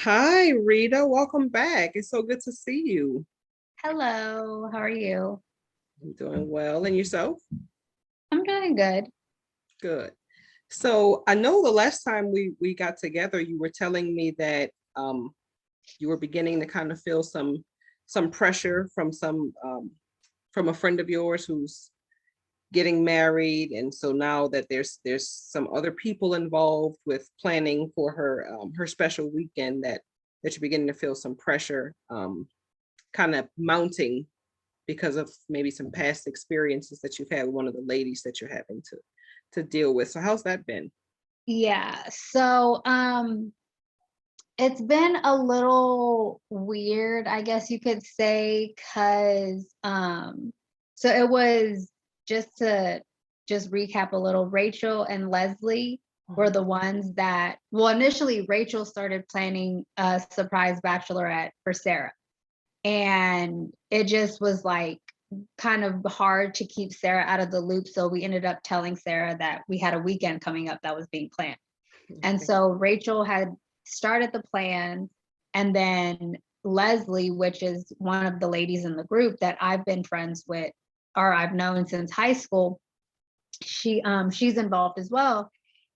Hi, Rita. Welcome back. It's so good to see you. Hello, how are you? I'm doing well. And yourself? I'm doing good. Good. So I know the last time we got together, you were telling me that you were beginning to kind of feel some pressure from a friend of yours who's getting married, and so now that there's some other people involved with planning for her special weekend that you're beginning to feel some pressure kind of mounting because of maybe some past experiences that you've had with one of the ladies that you're having to deal with. So how's that been? Yeah, it's been a little weird, I guess you could say, because so it was just recap a little, Rachel and Leslie were Mhm. the ones that, well, initially Rachel started planning a surprise bachelorette for Sarah. And it just was like kind of hard to keep Sarah out of the loop. So we ended up telling Sarah that we had a weekend coming up that was being planned. And Okay. so Rachel had started the plan, and then Leslie, which is one of the ladies in the group that I've been friends with or I've known since high school, she's involved as well.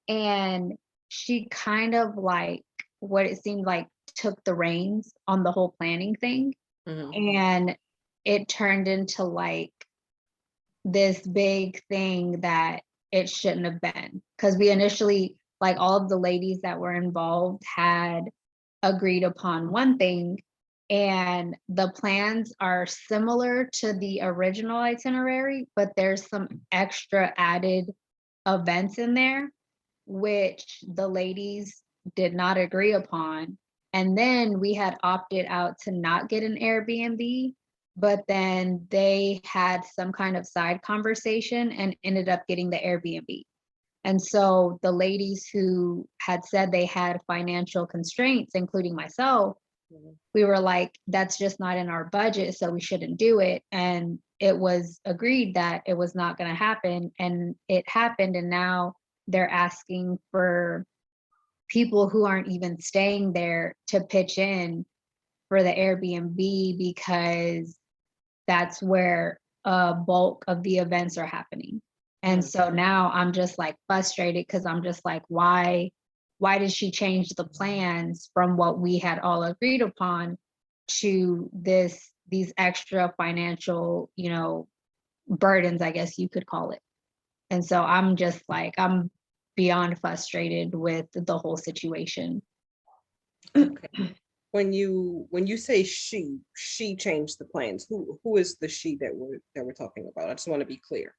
And she kind of like what it seemed like took the reins on the whole planning thing, Mhm. and it turned into like this big thing that it shouldn't have been, because we initially, like, all of the ladies that were involved had agreed upon one thing, and the plans are similar to the original itinerary, but there's some extra added events in there which the ladies did not agree upon. And then we had opted out to not get an Airbnb, but then they had some kind of side conversation and ended up getting the Airbnb. And so the ladies who had said they had financial constraints, including myself, Mhm. we were like, that's just not in our budget, so we shouldn't do it. And it was agreed that it was not going to happen. And it happened. And now they're asking for people who aren't even staying there to pitch in for the Airbnb because that's where a bulk of the events are happening. And Mhm. so now I'm just like frustrated because I'm just like, why did she change the plans from what we had all agreed upon to these extra financial, burdens, I guess you could call it. And so I'm just like, I'm beyond frustrated with the whole situation. Okay. When you say she changed the plans, who is the she that we're talking about? I just want to be clear.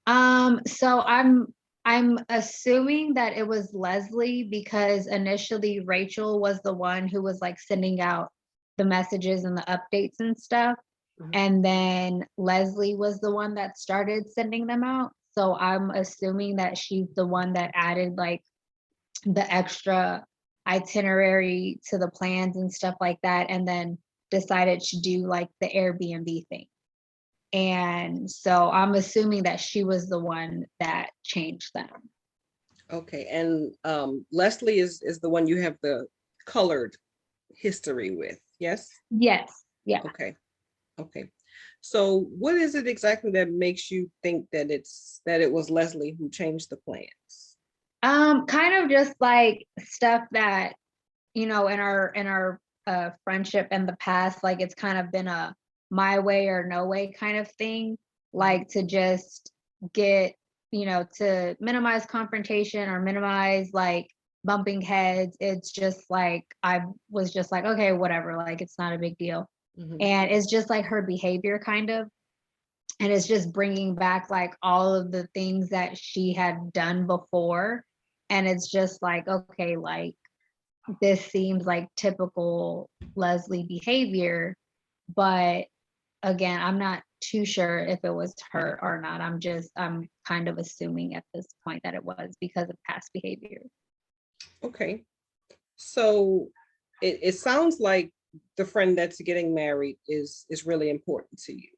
So I'm assuming that it was Leslie because initially Rachel was the one who was like sending out the messages and the updates and stuff. Mhm. And then Leslie was the one that started sending them out. So I'm assuming that she's the one that added like the extra itinerary to the plans and stuff like that, and then decided to do like the Airbnb thing. And so I'm assuming that she was the one that changed them. Okay, and Leslie is the one you have the colored history with, yes? Yes. Yeah. Okay, okay. So what is it exactly that makes you think that it was Leslie who changed the plans? Kind of just like stuff that, in our friendship in the past, like it's kind of been a my way or no way kind of thing, Mhm. like to just get, to minimize confrontation or minimize like bumping heads. It's just like I was just like, okay, whatever, like it's not a big deal. Mhm. And it's just like her behavior kind of, and it's just bringing back like all of the things that she had done before, and it's just like, okay, like this seems like typical Leslie behavior, but again, I'm not too sure if it was her or not. I'm kind of assuming at this point that it was because of past behavior. Okay. So it sounds like the friend that's getting married is really important to you.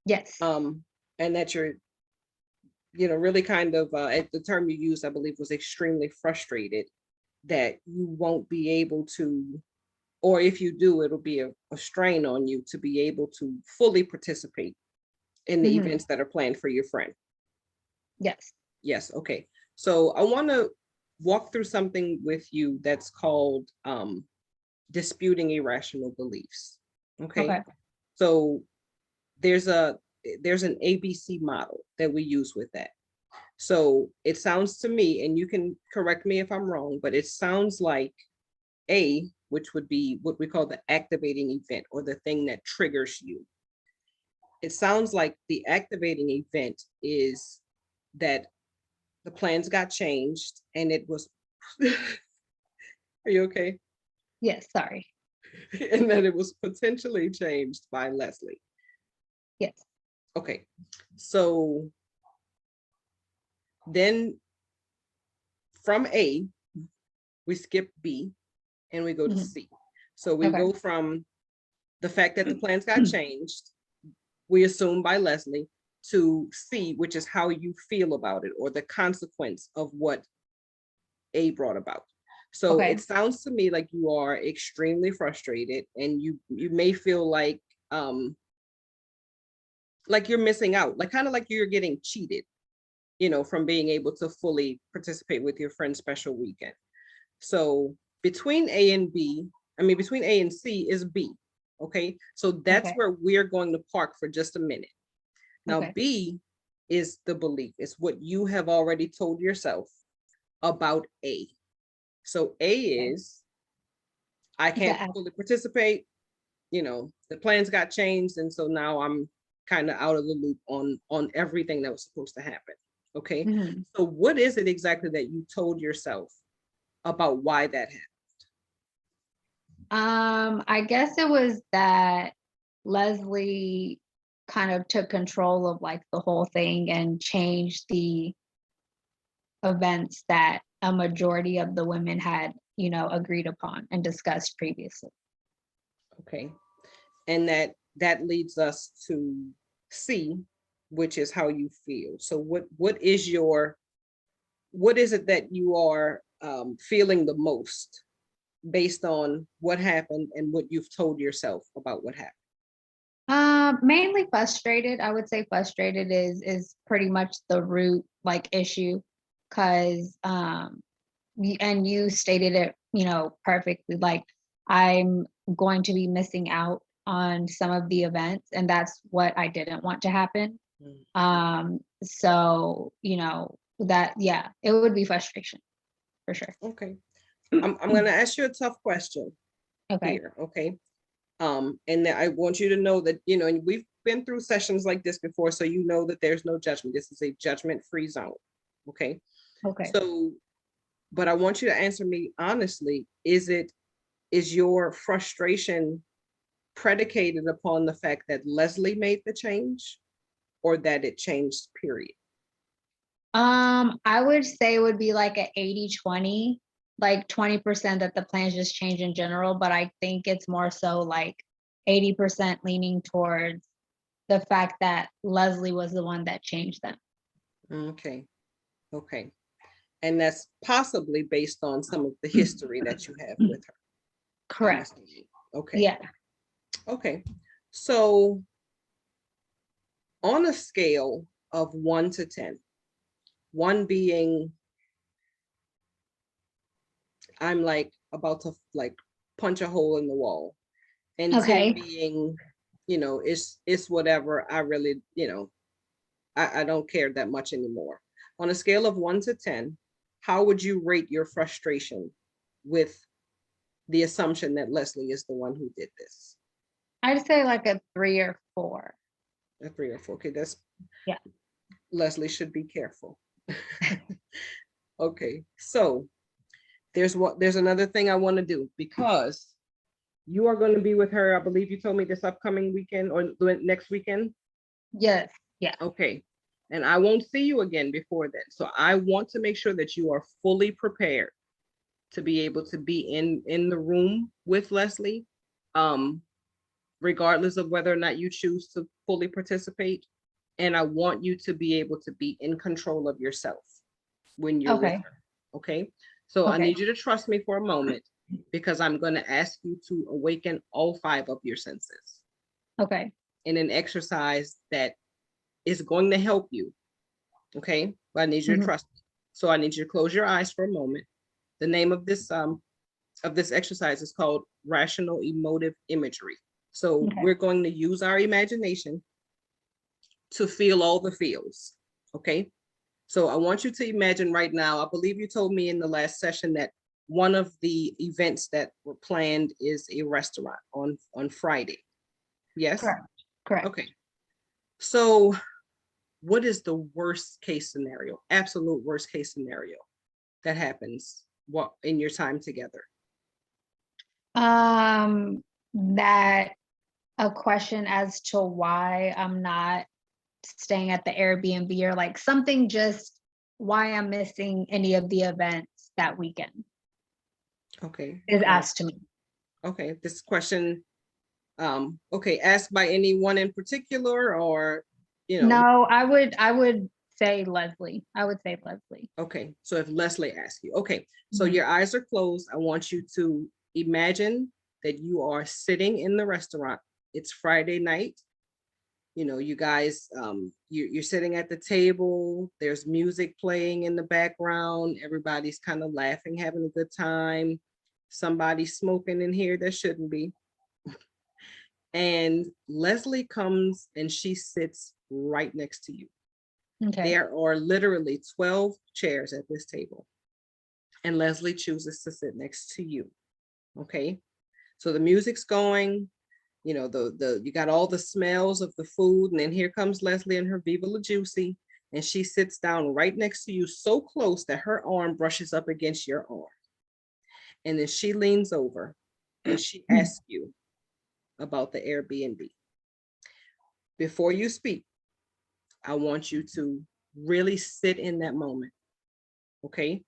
Yes. Um, and that you're, really kind of the term you used, I believe, was extremely frustrated that you won't be able to, or if you do, it'll be a strain on you to be able to fully participate in the Mhm. events that are planned for your friend. Yes. Yes, okay. So I want to walk through something with you that's called disputing irrational beliefs. Okay. Okay. So there's a there's an ABC model that we use with that. So it sounds to me, and you can correct me if I'm wrong, but it sounds like A, which would be what we call the activating event or the thing that triggers you. It sounds like the activating event is that the plans got changed and it was, are you okay? Yes. Sorry. And that it was potentially changed by Leslie. Yes. Okay. So then from A, we skip B and we go to Mhm. C. So we Okay. go from the fact that the plans got changed, we assume by Leslie, to C, which is how you feel about it or the consequence of what A brought about. So it Okay. sounds to me like you are extremely frustrated and you may feel like you're missing out, like kind of like you're getting cheated, from being able to fully participate with your friend's special weekend. So between A and B, I mean, between A and C is B. Okay. So that's Okay. where we're going to park for just a minute. Now, Okay. B is the belief, it's what you have already told yourself about A. So A Okay. is, I can't The fully participate, the plans got changed. And so now I'm kind of out of the loop on everything that was supposed to happen. Okay. Mhm. So what is it exactly that you told yourself about why that happened? I guess it was that Leslie kind of took control of like the whole thing and changed the events that a majority of the women had, agreed upon and discussed previously. Okay. And that leads us to C, which is how you feel. So what is it that you are feeling the most based on what happened and what you've told yourself about what happened? Mainly frustrated. I would say frustrated is pretty much the root like issue, because and you stated it, perfectly. Like, I'm going to be missing out on some of the events, and that's what I didn't want to happen. Mm, So that, yeah, it would be frustration for sure. okay. I'm going to ask you a tough question Okay. here. Okay. And that I want you to know that, and we've been through sessions like this before, so you know that there's no judgment. This is a judgment-free zone. Okay. Okay. So, but I want you to answer me honestly. Is your frustration predicated upon the fact that Leslie made the change or that it changed, period? I would say it would be like a 80-20, like 20% that the plans just change in general, but I think it's more so like 80% leaning towards the fact that Leslie was the one that changed them. Okay. Okay. And that's possibly based on some of the history that you have with her. I'm Correct. assuming. Okay. Yeah. Okay. So on a scale of 1 to 10, 1 being I'm like about to like punch a hole in the wall, and 10 Okay. being, it's whatever. I really, I don't care that much anymore. On a scale of 1 to 10, how would you rate your frustration with the assumption that Leslie is the one who did this? I'd say like a 3 or 4. A 3 or 4. Okay, that's Yeah. Leslie should be careful. Okay, so there's another thing I want to do because you are going to be with her. I believe you told me this upcoming weekend or next weekend. Yes. Yeah. Okay. And I won't see you again before then. So I want to make sure that you are fully prepared to be able to be in the room with Leslie, um, regardless of whether or not you choose to fully participate. And I want you to be able to be in control of yourself when you're with Okay. her. Okay. So I Okay. need you to trust me for a moment because I'm going to ask you to awaken all 5 of your senses Okay. in an exercise that is going to help you. Okay, but I need you to Mhm. trust me. So I need you to close your eyes for a moment. The name of this exercise is called Rational Emotive Imagery. So Okay. we're going to use our imagination to feel all the feels. Okay, so I want you to imagine right now. I believe you told me in the last session that one of the events that were planned is a restaurant on Friday. Yes. Correct. Correct. Okay. So what is the worst case scenario, absolute worst case scenario that happens what in your time together? That a question as to why I'm not staying at the Airbnb, or like something, just why I'm missing any of the events that weekend Okay. is All right. asked to me. Okay. This question, okay, asked by anyone in particular, or No, I would say Leslie. I would say Leslie. okay. So if Leslie asks you, okay, so Mhm. your eyes are closed. I want you to imagine that you are sitting in the restaurant. It's Friday night. You guys, you're sitting at the table, there's music playing in the background, everybody's kind of laughing, having a good time, somebody's smoking in here that shouldn't be. And Leslie comes and she sits right next to you. Okay. There are literally 12 chairs at this table, and Leslie chooses to sit next to you. Okay, so the music's going, the you got all the smells of the food, and then here comes Leslie and her Viva La Juicy, and she sits down right next to you, so close that her arm brushes up against your arm, and then she leans over and she asks you about the Airbnb. Before you speak, I want you to really sit in that moment, okay,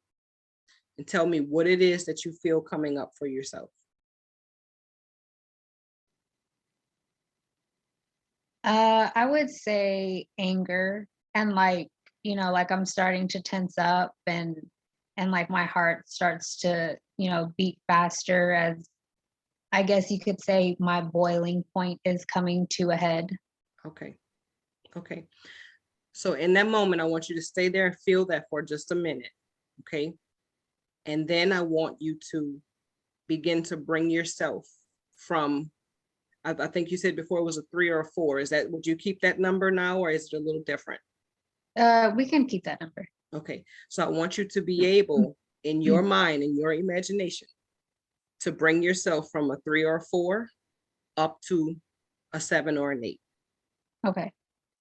and tell me what it is that you feel coming up for yourself. I would say anger, and like, like I'm starting to tense up, and like my heart starts to, beat faster, as I guess you could say my boiling point is coming to a head. Okay, okay. So in that moment, I want you to stay there and feel that for just a minute, okay? And then I want you to begin to bring yourself from, I think you said before it was a 3 or a 4. Is that, would you keep that number now, or is it a little different? We can keep that number. Okay, so I want you to be able, in your mind, in your imagination, to bring yourself from a 3 or a 4 up to a 7 or an 8. Okay.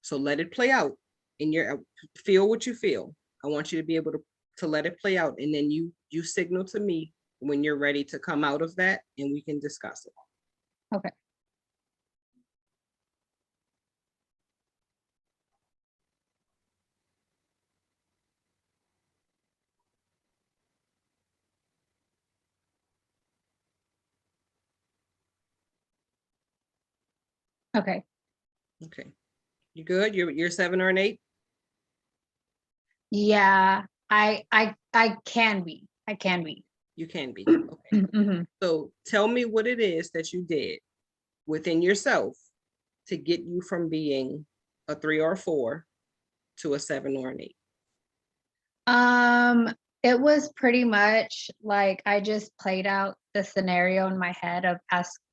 So let it play out in your, feel what you feel. I want you to be able to let it play out, and then you signal to me when you're ready to come out of that, and we can discuss it. Okay. Okay. Okay, you good? You're 7 or an 8. Yeah, I can be. I can be. You can be. Okay. Mhm. So tell me what it is that you did within yourself to get you from being a 3 or a 4 to a 7 or an 8. Um, it was pretty much like I just played out the scenario in my head of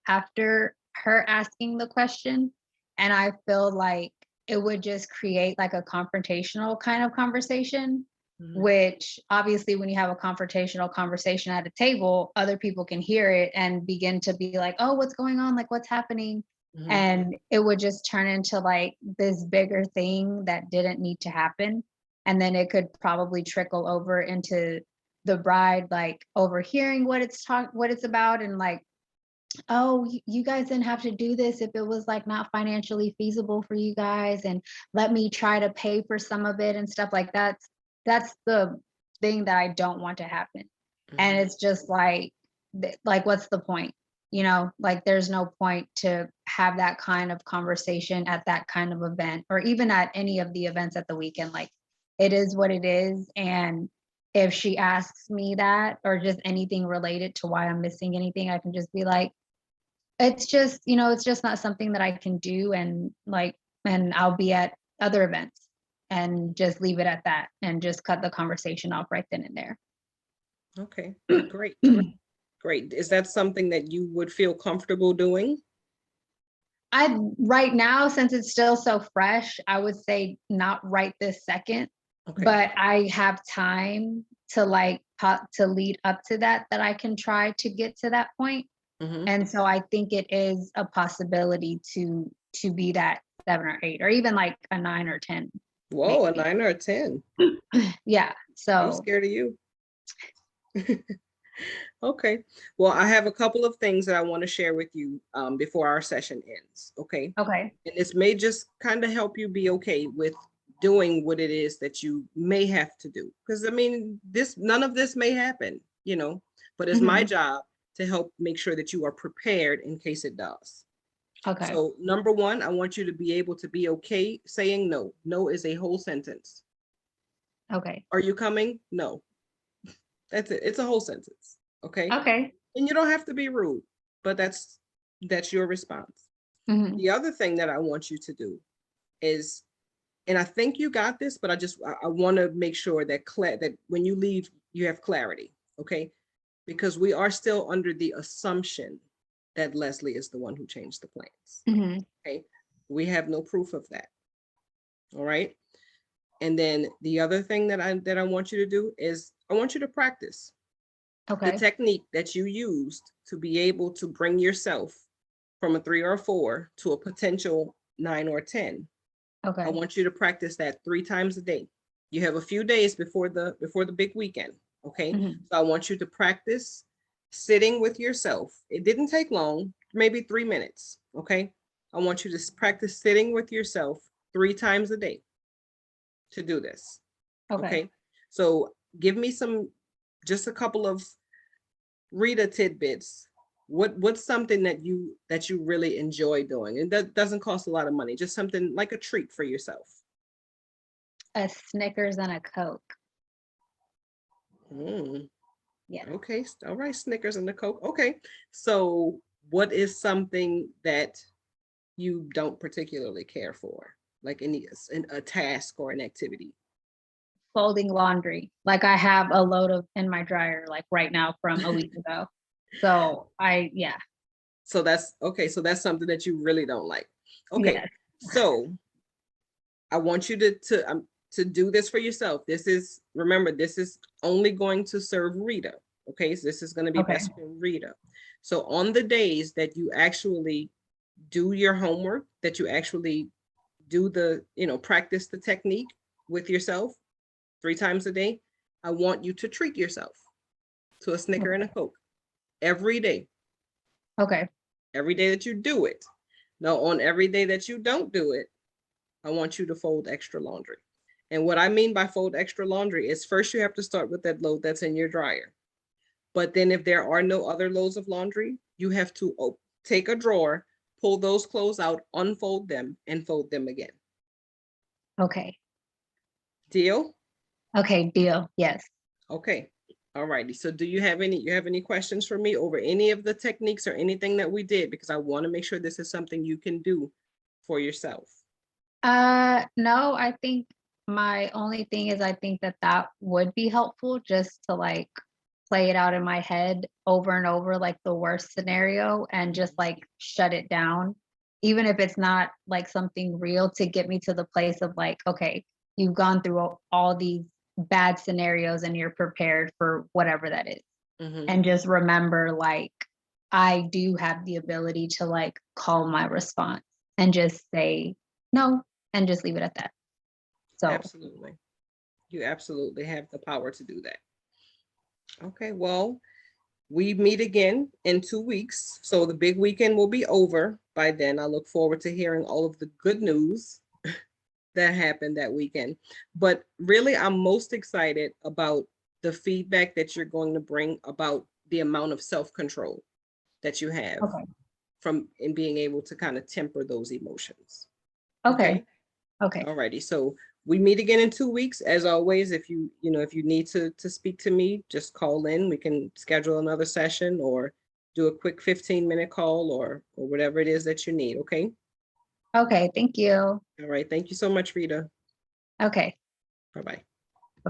after her asking the question, and I feel like it would just create like a confrontational kind of conversation, Mhm, which obviously when you have a confrontational conversation at a table, other people can hear it and begin to be like, "Oh, what's going on? Like what's happening?" mhm, And it would just turn into like this bigger thing that didn't need to happen, and then it could probably trickle over into the bride like overhearing what it's about, and like, oh, you guys didn't have to do this if it was like not financially feasible for you guys, and let me try to pay for some of it and stuff like that. That's the thing that I don't want to happen. And mhm. it's just like, like what's the point? Like there's no point to have that kind of conversation at that kind of event, or even at any of the events at the weekend. Like, it is what it is, and if she asks me that, or just anything related to why I'm missing anything, I can just be like, it's just, it's just not something that I can do. And I'll be at other events, and just leave it at that, and just cut the conversation off right then and there. Okay, great, great. Is that something that you would feel comfortable doing? Right now, since it's still so fresh, I would say not right this second, Okay. but I have time to to lead up to that I can try to get to that point. Mhm. And so I think it is a possibility to be that 7 or 8, or even like a 9 or 10. Whoa, a maybe. 9 or a 10. Yeah. I'm So scared of you. Okay. Well, I have a couple of things that I want to share with you before our session ends. Okay. okay. And this may just kind of help you be okay with doing what it is that you may have to do. Because I mean, none of this may happen, but it's my Mhm. job to help make sure that you are prepared in case it does. Okay. So number one, I want you to be able to be okay saying no. No is a whole sentence. Okay. Are you coming? No. That's it. It's a whole sentence. Okay. Okay. And you don't have to be rude, but that's your response. Mhm. The other thing that I want you to do is, and I think you got this, but I want to make sure that that when you leave, you have clarity. Okay. Because we are still under the assumption that Leslie is the one who changed the plans. Mhm. Okay. We have no proof of that. All right. And then the other thing that I want you to do is I want you to practice the Okay. technique that you used to be able to bring yourself from a 3 or a 4 to a potential 9 or 10. I Okay. want you to practice that 3 times a day. You have a few days before the big weekend. Okay. Mhm. So I want you to practice sitting with yourself. It didn't take long, maybe 3 minutes. Okay. I want you to practice sitting with yourself 3 times a day to do this. Okay. Okay. So give me just a couple of Rita tidbits. What's something that you really enjoy doing? And that doesn't cost a lot of money, just something like a treat for yourself. A Snickers and a Coke. Mm, Yeah. okay. All right. Snickers and the Coke. Okay. So what is something that you don't particularly care for? Like a task or an activity? Folding laundry. Like, I have a load of in my dryer, like right now, from a week ago. So yeah. So that's okay. So that's something that you really don't like. Okay. Yes. So I want you to do this for yourself. Remember, this is only going to serve Rita. Okay, so this is going to be Okay. best for Rita. So on the days that you actually do your homework, that you actually do practice the technique with yourself 3 times a day, I want you to treat yourself to a Snicker and a Coke every day. Okay. Every day that you do it. Now, on every day that you don't do it, I want you to fold extra laundry. And what I mean by fold extra laundry is first you have to start with that load that's in your dryer. But then if there are no other loads of laundry, you have to take a drawer, pull those clothes out, unfold them, and fold them again. Okay. Deal? Okay. Deal. Yes. Okay. All righty. So do you have any questions for me over any of the techniques or anything that we did? Because I want to make sure this is something you can do for yourself. No, I think my only thing is, I think that would be helpful, just to play it out in my head over and over, like the worst scenario, and just shut it down, even if it's not like something real, to get me to the place of okay, you've gone through all these bad scenarios and you're prepared for whatever that is. Mhm. And just remember, I do have the ability to call my response and just say no, and just leave it at that. So Absolutely. You absolutely have the power to do that. Okay, well, we meet again in 2 weeks. So the big weekend will be over by then. I look forward to hearing all of the good news that happened that weekend. But really, I'm most excited about the feedback that you're going to bring about the amount of self-control that you have okay. from in being able to kind of temper those emotions. Okay. Okay. Okay. Alrighty. So we meet again in 2 weeks. As always, if if you need to speak to me, just call in. We can schedule another session or do a quick 15-minute call or whatever it is that you need. Okay. Okay, thank you. All right. Thank you so much, Rita. Okay. Bye-bye.